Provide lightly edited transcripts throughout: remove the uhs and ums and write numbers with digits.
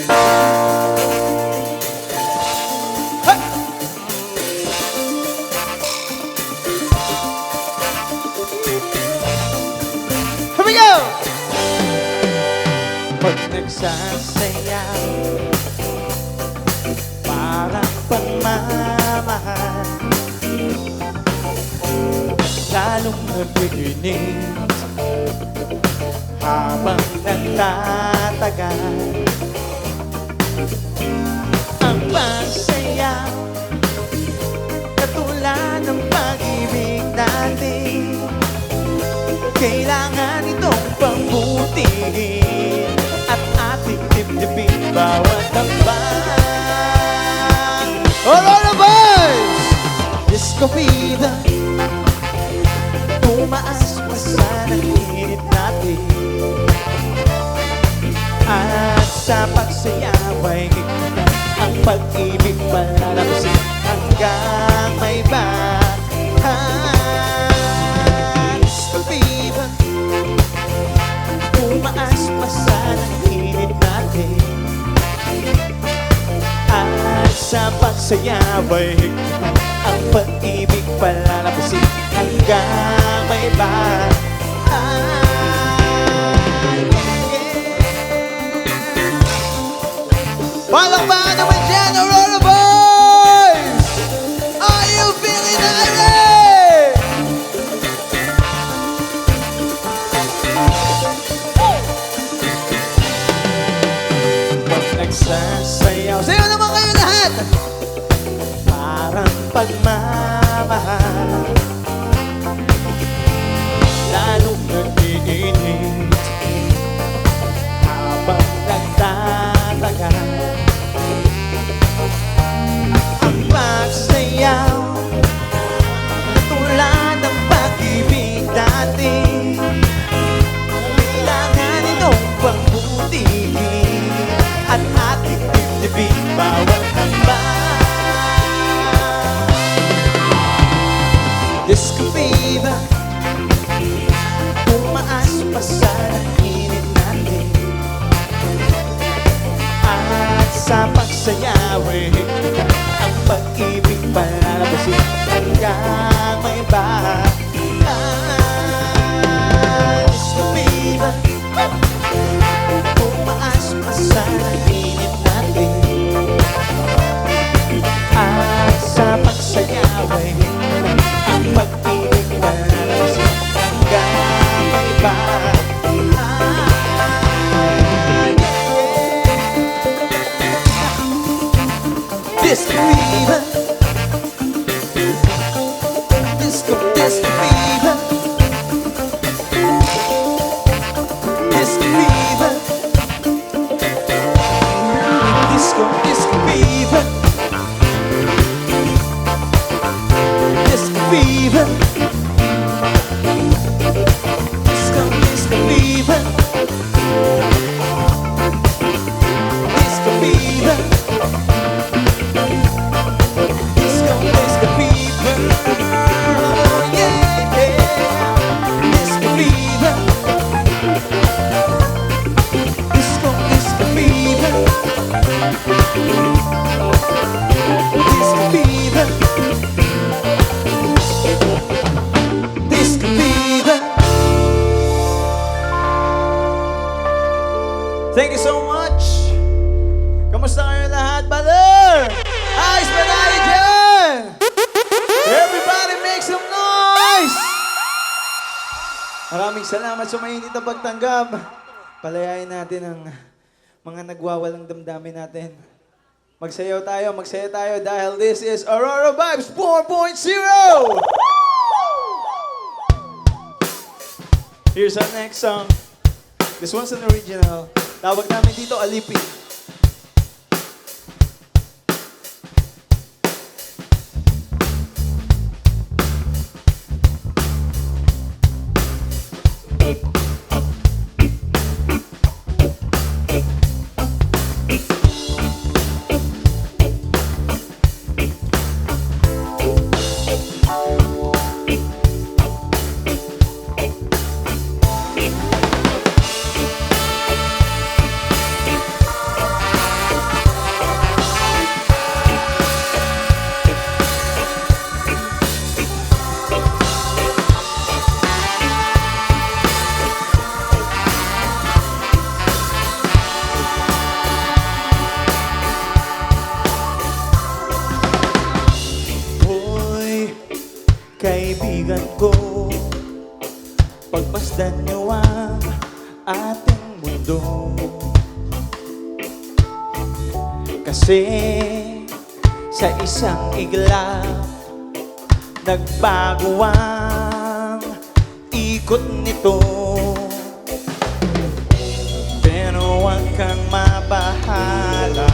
Here we go! Pag nagsasayaw, parang pagmamahal, lalong nag-iinit habang nagtatagal. Ang pagsayaw, katulad ng pag-ibig natin, kailangan itong pambutihin at ating dibdibin bawat tambang. Aurora Vibes! Disco fever, tumaas pa sa init natin, at sa pagsayaw ay higtan ang pag-ibig palalabasin hanggang may bahan. Disco fever, tumaas pa sa init natin, at sa pagsayaw ay higtan ang pag-ibig palalabasin hanggang may bahan. Palakpakan naman dyan, Aurora Boys! Are you feeling irate? Pag nagsasayaw, sayo naman kayo lahat! Parang pagmamahal, lalong nag-iinit habang nagtatagal. Ang pagsayaw, tulad ng pag-ibig natin, kailangan itong pagbutihin at ating dibdibin bawat tambang. Disco fever, tumaas pa sa init natin, at sa pagsayaw ay higtan ang pag-ibig palalabasin hanggang may bahan. Disco fever, tumaas pa sa init natin, at sa pagsayaw ay higtan ang pag-ibig palalabasin hanggang may bahan. Disco fever, disco, disco fever, disco fever, disco, disco fever, disco fever, disco, disco fever, disco fever. Disco, disco fever, oh yeah, disco fever, disco, disco fever, disco fever, disco fever. Thank you so much. Kamusta kayo lahat, brother? Ayos ba tayo dyan? Everybody make some noise! Maraming salamat sa mainit na pagtanggap. Palayain natin ang mga nagwawalang damdamin natin. Magsayaw tayo dahil this is Aurora Vibes 4.0! Here's our next song. This one's an original. Tawag namin dito Alipin. kaibigan ko, pagmasdan niyo ang ating mundo. Kasi sa isang iglap, nagbago ang ikot nito. Pero huwag kang mabahala,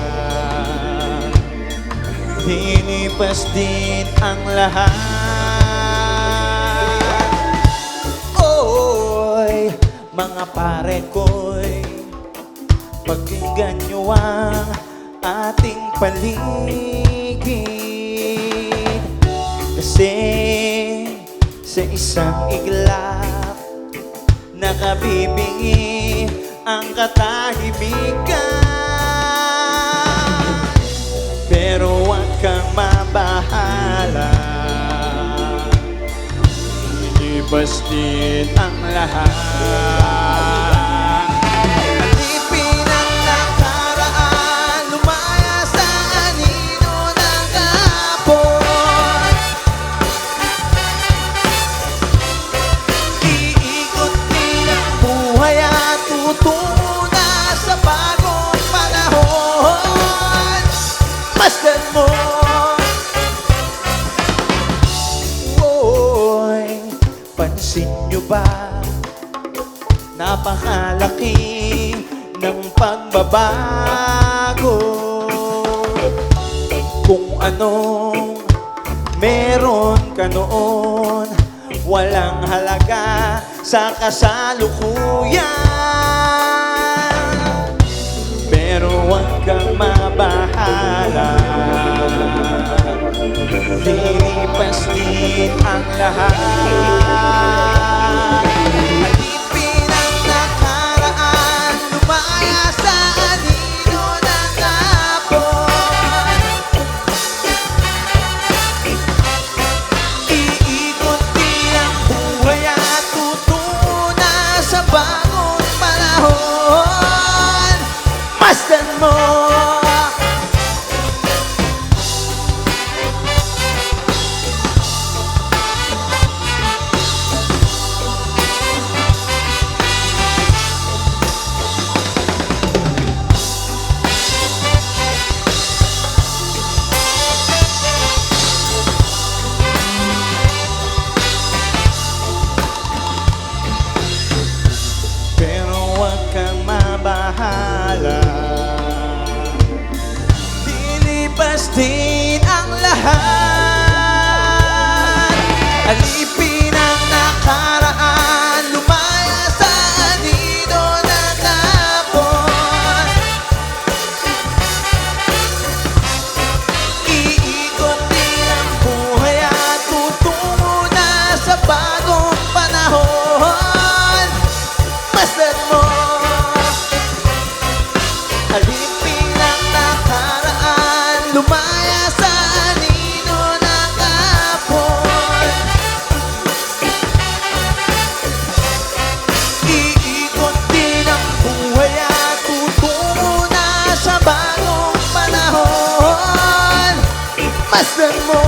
lilipas din ang lahat. Oy, mga pare ko'y pakinggan nyo ang ating paligid. Kasi sa isang iglap, nakabibingi ang katahimikan. Pero huwag kang mabahala, lilipas din ang lahat. Alipin ang nakaraan, lumaya sa anino ng kahapon. Iikot din ang buhay at tutungo na sa bagong panahon. Masdan mo, oy, pansin nyo ba? Napakalaki ng pagbabago. Kung anong meron ka noon, walang halaga sa kasalukuyan. Pero huwag kang mabahala, lilipas din ang lahat. Alipin ang nakaraan, lumaya sa anino ng kahapon. Iikot din ang buhay at tutungo na sa bagong panahon. Masdan mo, pero huwag kang mabahala, lilipas din ang lahat. Alipin ang nakaraan, lumaya sa anino ng kahapon. Iikot din ang buhay at tutungo na sa bagong panahon. Masdan mo, alipin ang nakaraan, lumaya sa anino ng kahapon. Iikot din ang buhay at tutungo na sa bagong panahon. Masdan mo,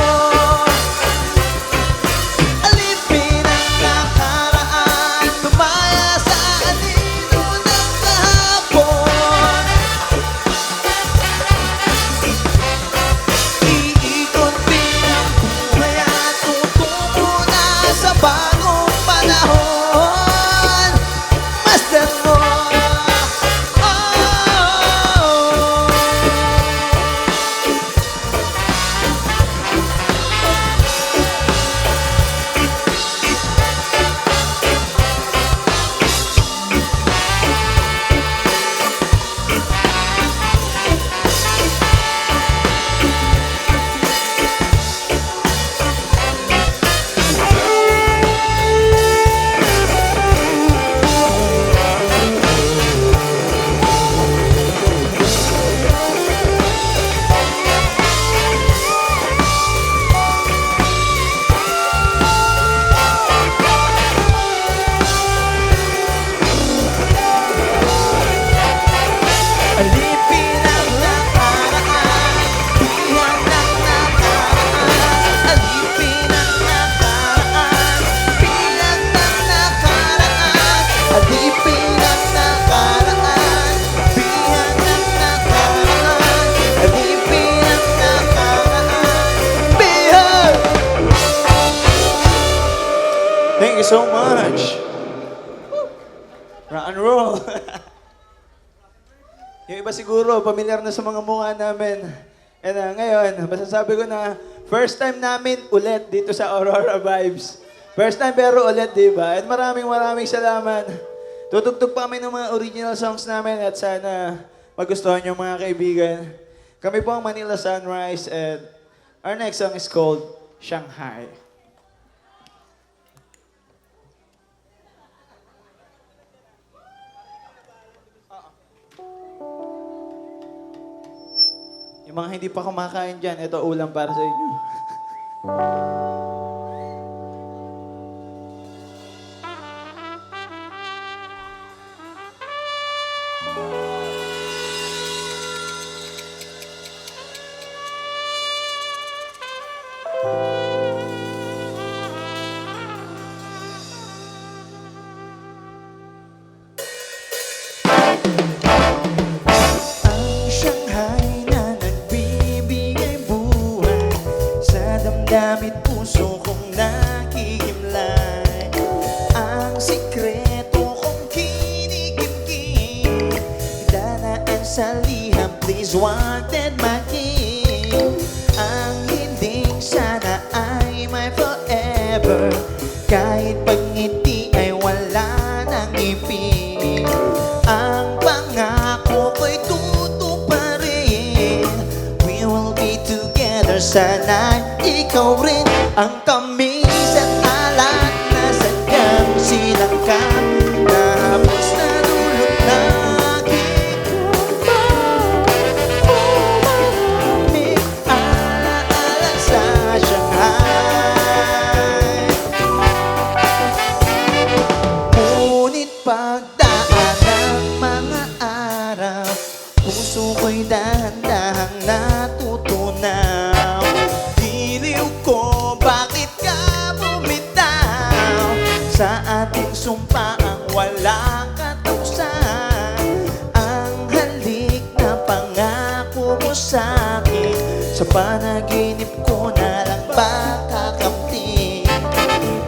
alipin ang nakaraan, lumaya sa anino ng kahapon. Iikot din ang buhay at tutungo na sa bagong panahon. Masdan mo, oh. you so much. Rock and roll. Yung iba siguro, pamilyar na sa mga mukha namin. And ngayon, masasabi ko na first time namin ulit dito sa Aurora Vibes. First time pero ulit, di ba? And maraming salamat. Tutugtog pa kami ng mga original songs namin at sana magustuhan yung mga kaibigan. Kami po ang Manila Sunrise and our next song is called Shanghai. Yung mga hindi pa kumakain dyan, ito ulam para sa inyo. Damit puso kong nakikimlay. Ang sikreto kong kinikimkim, danaan sa liham, please wanted makin. Ang hinding sana ay may forever, kahit pag ngiti ay wala nang ipin. Ang pangako ko'y tutuparin, we will be together sana. Ikaw rin ang tamis at alat na sadyang sinangkap, na hapos na dulot na aking may alaala sa Shanghai. Ngunit pagdaan ng mga araw, puso ko'y dahan-dahang natutunaw. Bakit ka bumitaw sa ating sumpaang walang katusan? Ang halik na pangako mo sa'kin, sa panaginip ko na lang ba kakamtin?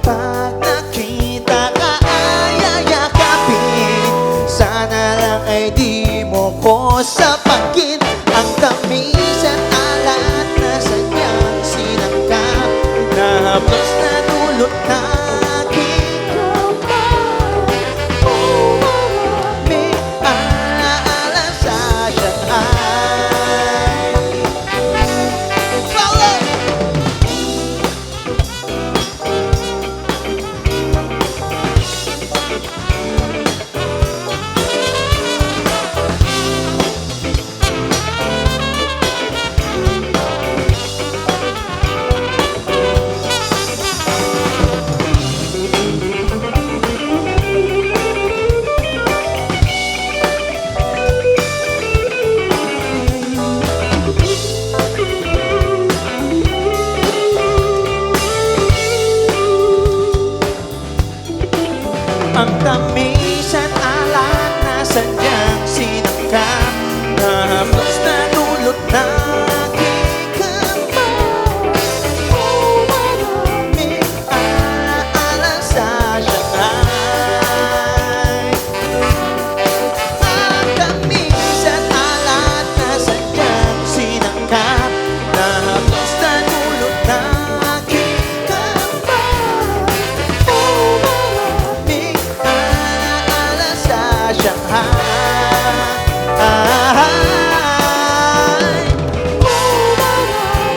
Pag nakita ka ay ayakapin, sana lang ay di mo ko sapagin. Ang tamis at alat na sadyang sinangkap, na hapos na dulot na aking may alaala sa Shanghai. Follow! Ang tamis at alat na sadyang sinangkap, na hapos na dulot na aking kamay. May alaala sa Shanghai. Ang tamis at alat na sadyang sinangkap, na hapos na dulot na aking kamay. Shanghai.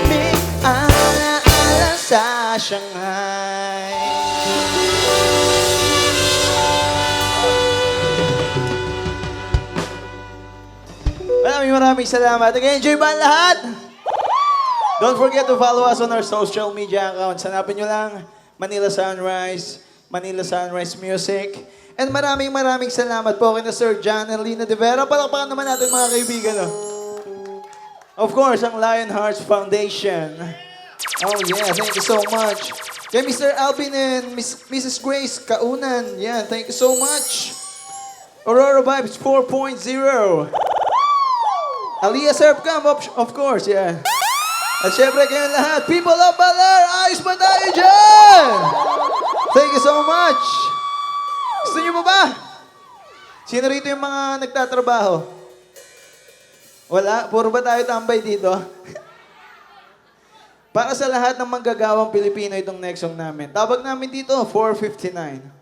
May alaala sa Shanghai. Maraming salamat. Nag-enjoy ba ang lahat? Don't forget to follow us on our social media accounts. Hanapin nyo lang Manila Sunrise, Manila Sunrise Music. And maraming salamat po kina Sir John and Lina De Vera. Palakpakan naman natin mga kaibigan. No? Of course, ang Lion Hearts Foundation. Oh yeah, thank you so much. Kay Mr. Alvin and Mrs. Grace Kaunan. Yeah, thank you so much. Aurora Vibes 4.0. Aliyah Serpcam, of course, yeah. At syempre kayong lahat, people of Baler, ayos ba tayo dyan? Thank you so much. Gusto niyo ba ba? Sino rito yung mga nagtatrabaho? Wala? Puro ba tayo tambay dito? Para sa lahat ng manggagawang Pilipino itong next song namin. Tawag namin dito, 459.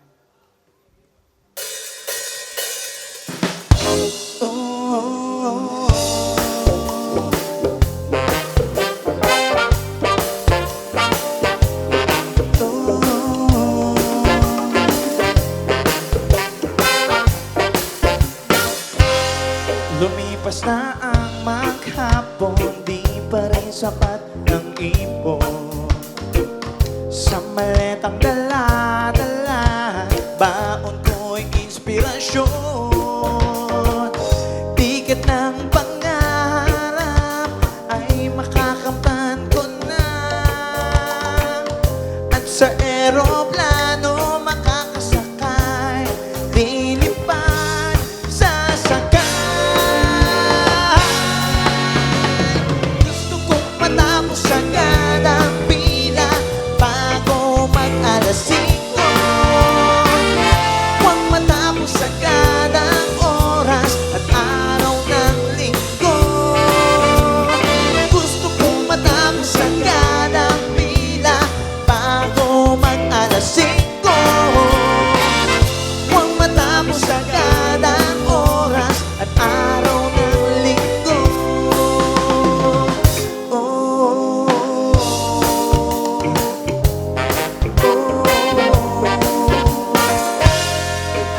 Lumipas na ang maghapon, di pa rin sapat ang ipon. Sa maletang dala-dala, baon ko'y inspirasyon. Tiket ng pangarap ay makakamtan ko na. At sa eroplano makakasakay, lilipad sa sakay. Gusto kong matapos agad ang pila bago mag-alas 5. Huwag matapos agad ang oras at araw ng linggo. Gusto kong matapos agad ang pila bago mag-alas 5. Huwag matapos agad ang oras at araw ng linggo.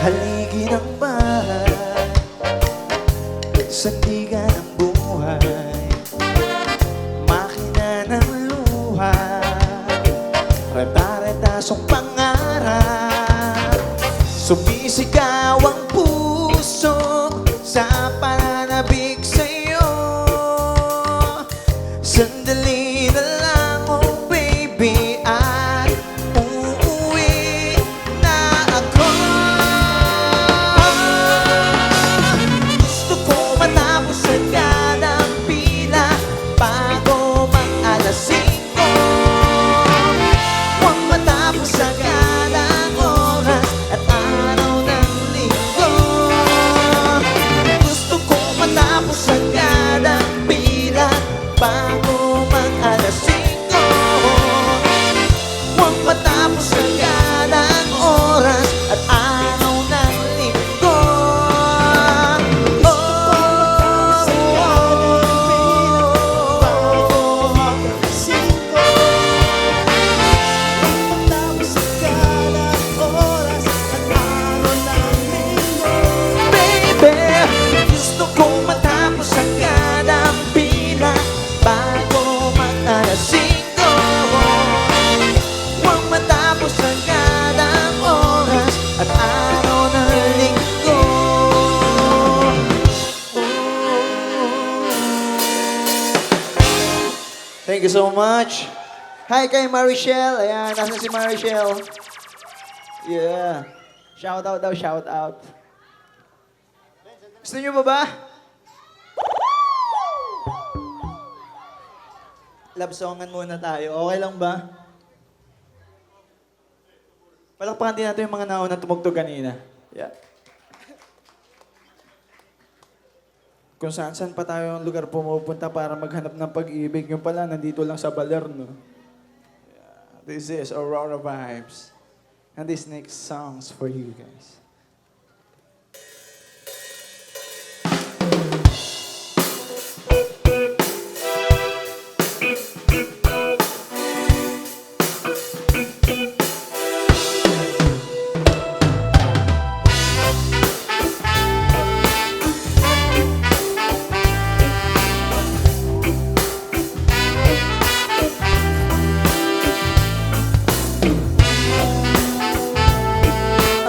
Haligi ng bahay, sandigan ng buhay, makina ng luha, reta-retasong pangarap. Sumisigaw ang puso sa pananabik sa'yo. Sandali na lang, oh baby, at uuwi na ako. Gusto ko matapos agad ang pila bago mag-alas 5. Huwag matapos agad ang oras at araw ng linggo. Gusto ko matapos agad ang pila bago mag-alas 5. Huwag matapos agad ang oras at araw ng linggo. Baby, gusto kong matapos agad ang pila bago mag-alas 5. Huwag matapos agad ang oras at araw ng linggo. Thank you so much. Hi kay Marichelle. Ayan, nasa si Marichelle. Yeah. Shout out daw, shout out. Gusto niyo ba ba? Love songan muna tayo. Okay lang ba? Palakpakan din natin yung mga naunang tumugtog kanina. Yeah. Kung saan-saan pa tayo ang lugar pumupunta para maghanap ng pag-ibig. Yung pala, nandito lang sa Baler, no? Yeah. This is Aurora Vibes. And this next song's for you guys.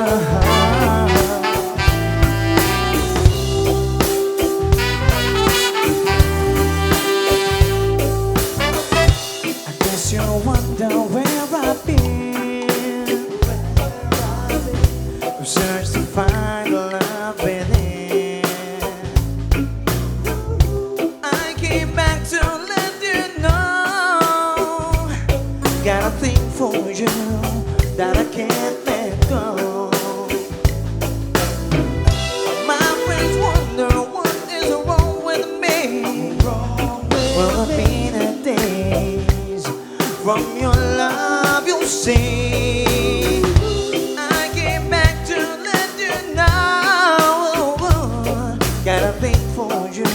Aha. that I can't let go. My friends wonder what is wrong with me. Well, the been days from your love, you see. I came back to let you know. Got a thing for you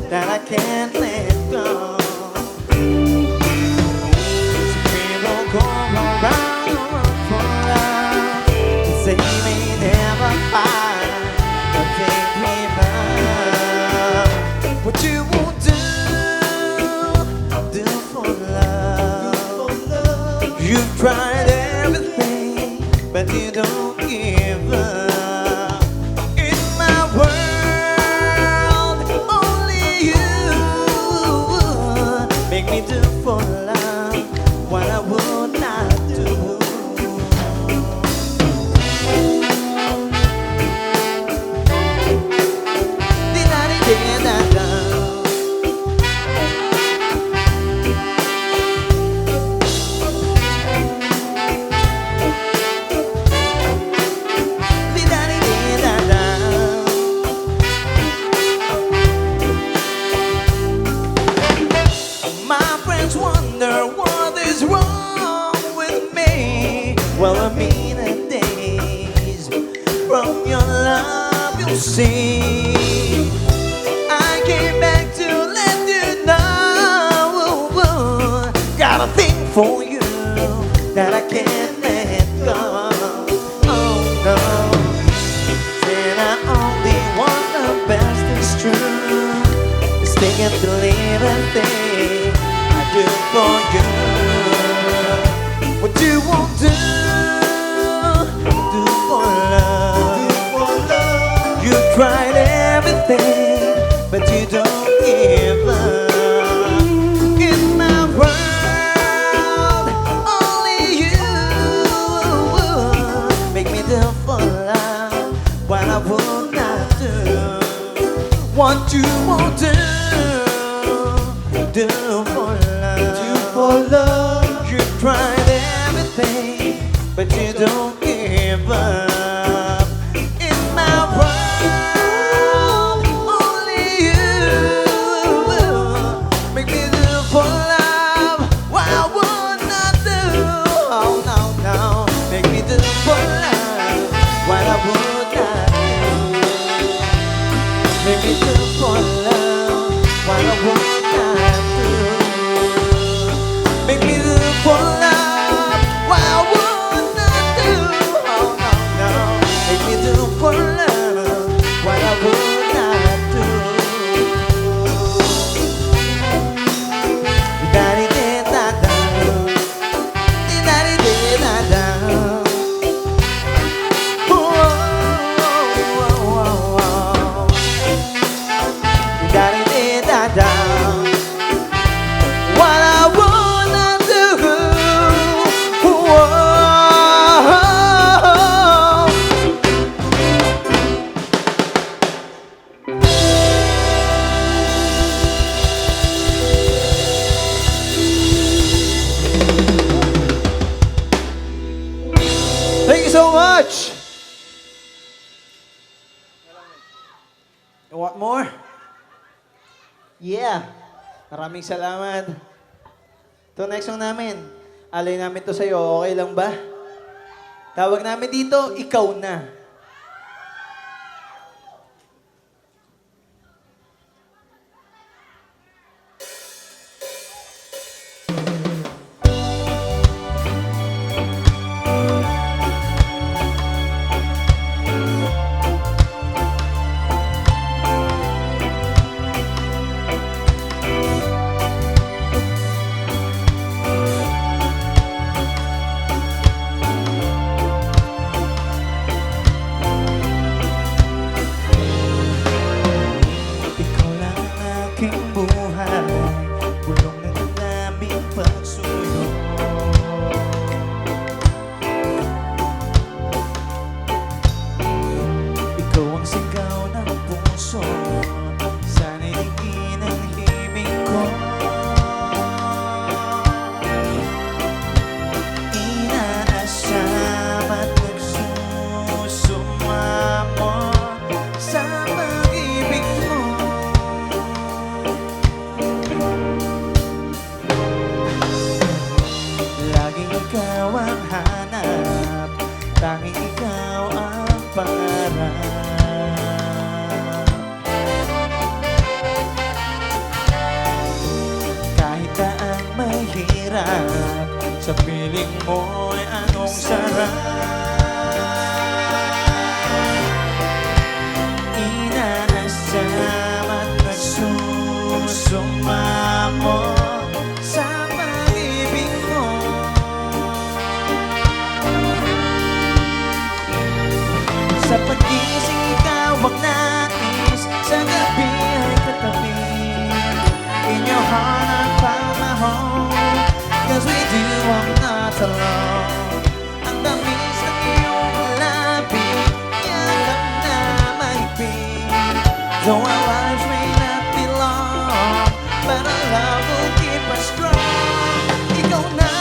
that I can't let go. So people go around for love and say they never find the thing we love. What you won't do for love. You've tried everything, but you don't give up. In my world, only you make me do for love what I would not do. Di-da-di-di-da-da. Di-da-di-di-da-da. My friends wonder what is wrong with me. Well, I mean the days from your love, you see. I came back to let you know. Got a thing for you that I can't let go. Oh no. Said I only want the best, it's true. Stay and believe everything I do for you. What you won't do for love. You tried everything, but you don't give up. In my world, only you make me do for love what I would not do. What you won't do for love. Do for love. You tried everything, but you don't give up. In my world, only you make me do for love what I would not do. Oh no, no, make me do for love what I would not do. Make me do for love what I would not do. Make me do for love what I would not do. Oh no, no, make me do for love what I would not do. Di-da-di-di-da-da. Di-da-di-di-da-da. Da-di-di-da-da. What I wanna do. Whoa. Thank you so much. You want more? Yeah. Maraming salamat. Ito next song namin. Alay namin to sa'yo. Okay lang ba? Tawag namin dito, Ikaw Na. piling mo'y anong sarap. Inaasam at nagsusumamo sa pag-ibig mo. Sa pag-ising ikaw ang nais, sa gabi ay katabi. In your heart I'll found my home, 'cause with you I'm not alone. Ang tamis ng iyong labi, yakap na mahigpit. Though our lives may not be long, but our love will keep us strong. Ikaw na,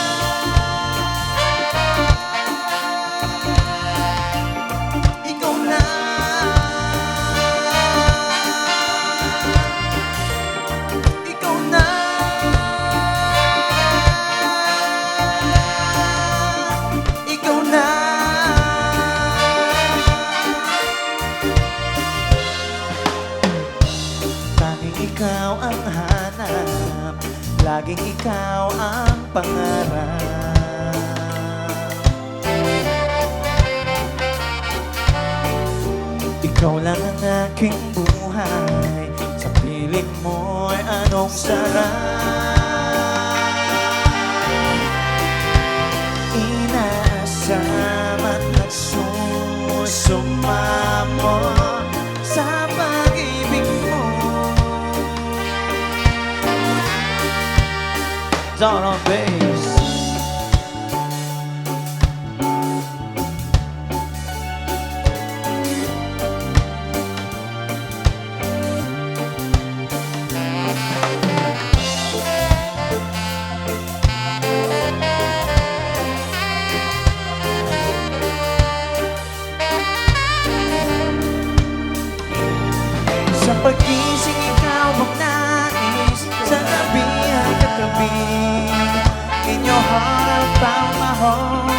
ikaw na, ikaw na, ikaw na. Tanging ikaw ang hanap, laging ikaw ang pangarap. Ikaw lang ang aking buhay, sa piling mo'y anong sarap. Inaasam at nagsusumamo sa pag-ibig mo. Down on bass. Sa pag-ising ikaw ang nais, sa gabi ay katabi. In your heart I found my home,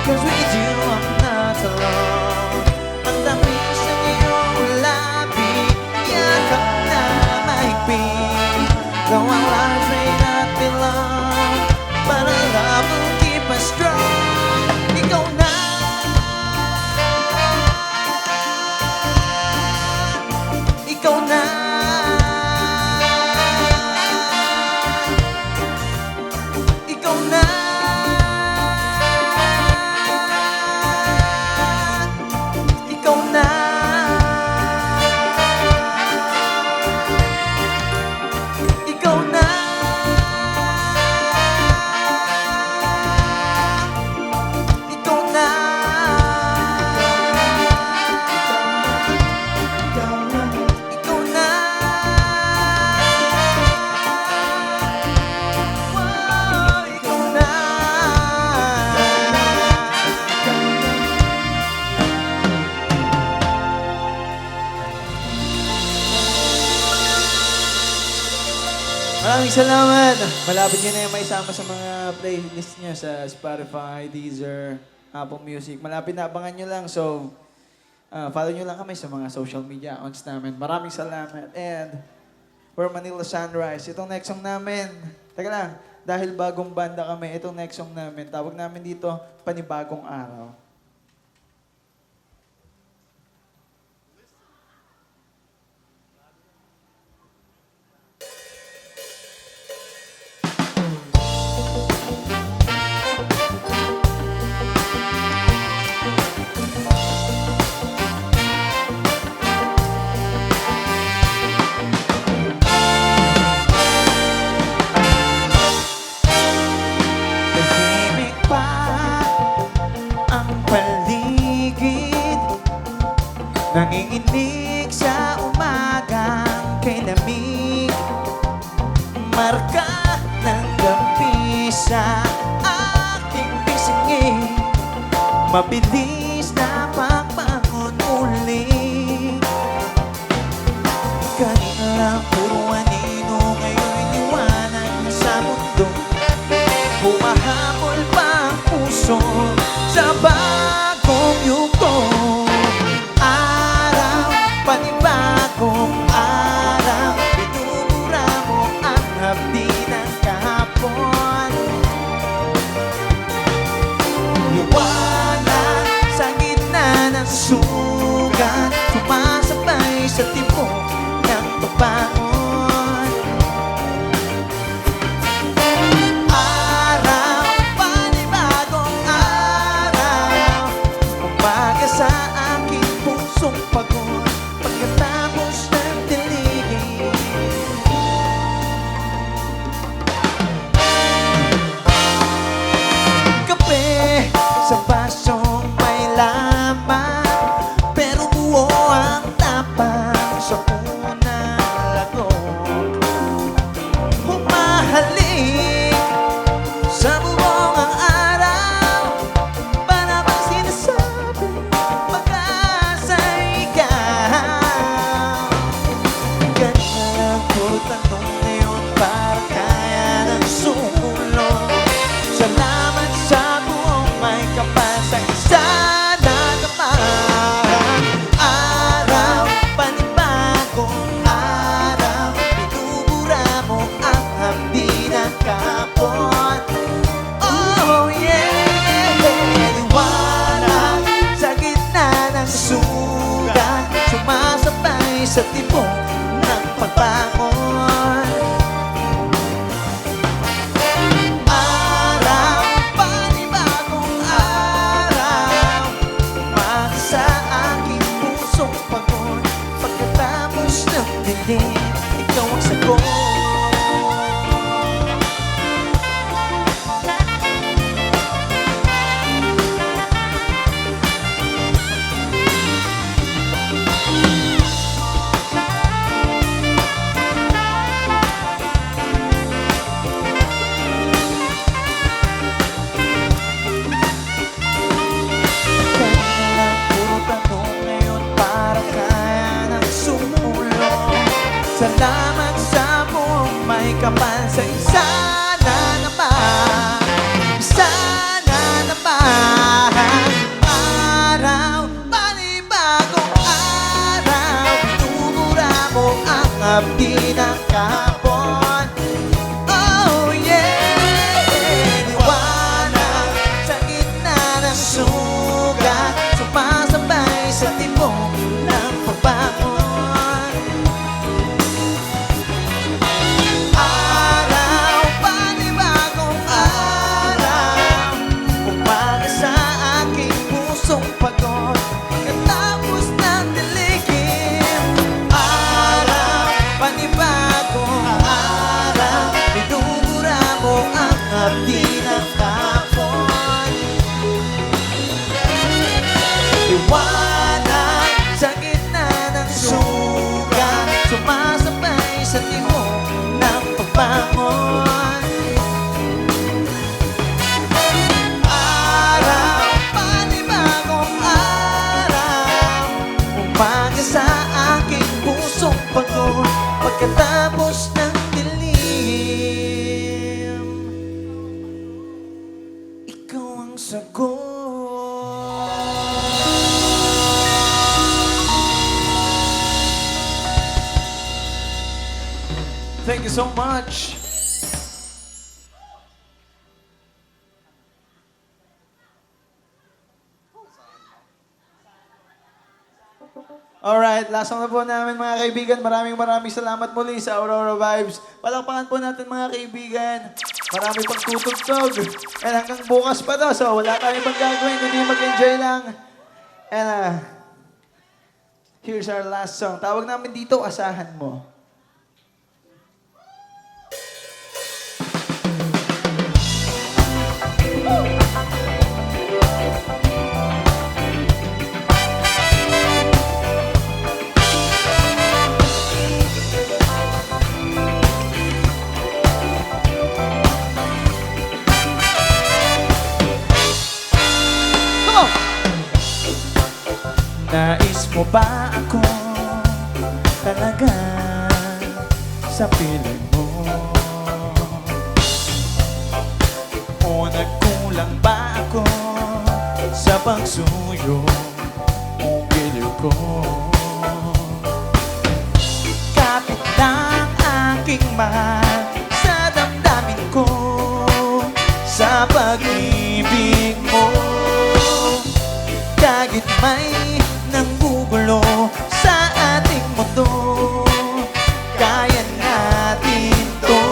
'cause with you I'm not alone. Ang tamis ng iyong labi, yakap na mahigpit. Though our lives may not be long, but our love will keep us strong. Ikaw na, ikaw na, ikaw na, ikaw na, ikaw na, ikaw na, ikaw na, wow, ikaw na. Maraming salamat. Malapit nyo na yung may sama sa mga playlist nyo sa Spotify, Deezer, Apple Music. Malapit na, abangan nyo lang. So, follow nyo lang kami sa mga social media accounts namin. Maraming salamat. And, we're Manila Sunrise. Itong next song namin, teka lang, dahil bagong banda kami, itong next song namin, tawag namin dito, Panibagong Araw. Tahimik pa ang paligid, nanginginig sa umagang kay lamig. Marka ng gabi sa aking pisngi, mabilis na pagbangon uli. Kanina lang puro anino, ngayon liwanag na sa mundo. Humahabol pa ang puso sa bagong yugo. Araw, panibagong araw, binubura mo ang hapdi ng kahapon. kapansin. Sana naman, sana naman, araw, panibagong araw, tinubura mo ang abdi ng kahapon. Oh yeah, liwanag sa gitna ng sugat, sumasabay sa tibok ng pagbangon. Araw, panibagong araw, umaga sa aking pusong pagod, katapos ng diligim. Araw, panibagong araw, pinubura mo ang abdi ng kahapon. Liwanag sa gitna ng sugat, sumasabay sa timog ng pagbangon. Araw, panibagong araw, umaga sa aking pusong pagod, pagkatapos ng dilim. Ikaw ang sagot. Thank you so much. Alright, last song na po namin mga kaibigan. Maraming salamat muli sa Aurora Vibes. Palakpakan po natin mga kaibigan. Marami pang tutugtog. And hanggang bukas pa to, so wala tayong pang gagawin, kundi mag-enjoy lang. And here's our last song. Tawag namin dito, Asahan Mo. Nais mo ba ako talaga sa piling mo? O nagkulang ba ako sa pagsuyo mong giliw ko? Kapit lang aking mahal sa damdamin ko, sa pag-ibig mo. Kahit may nanggugulo sa ating mundo, kaya natin to.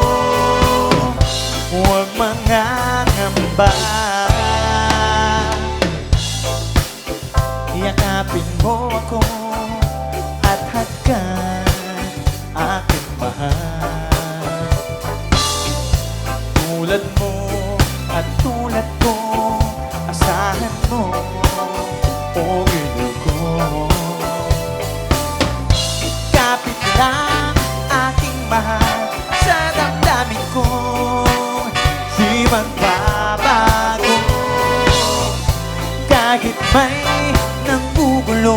Huwag mangangamba, yakapin mo ako at hagkan aking mahal. Tulad mo at tulad ko, asahan mo o giliw ko. Kapit lang aking mahal sa damdamin ko, di magbabago. Kahit may nanggugulo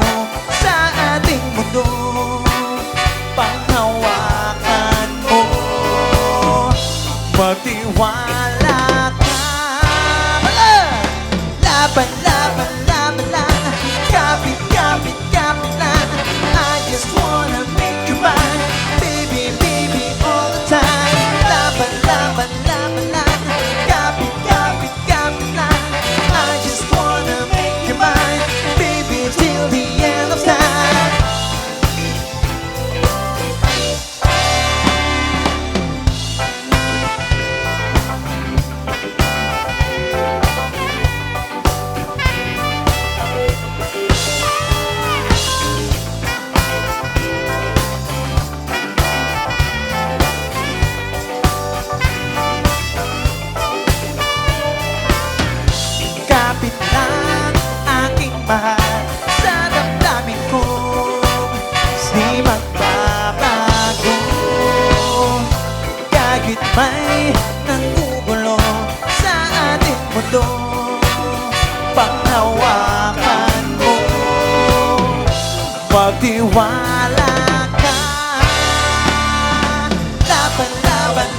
sa ating mundo, panghawakan mo, magtiwala ka. Laban, laban, laban lang, kapit, kapit, kapit lang. I just wanna make you mine, baby, baby, all the time. Laban, laban, laban lang, kapit, kapit, kapit lang. I just wanna make you mine, baby, till the end of time. Kapit lang aking mahal sa damdamin ko, di magbabago. Kahit may nanggugulo sa ating mundo, panghawakan mo, magtiwala ka. Laban, laban,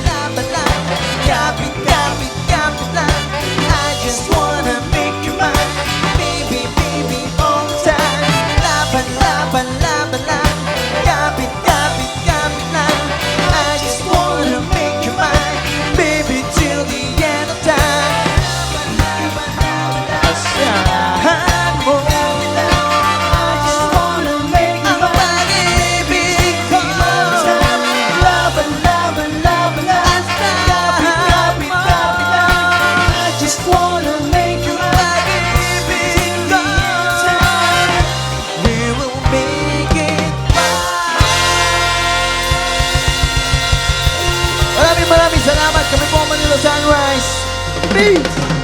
Sunrise. Peace!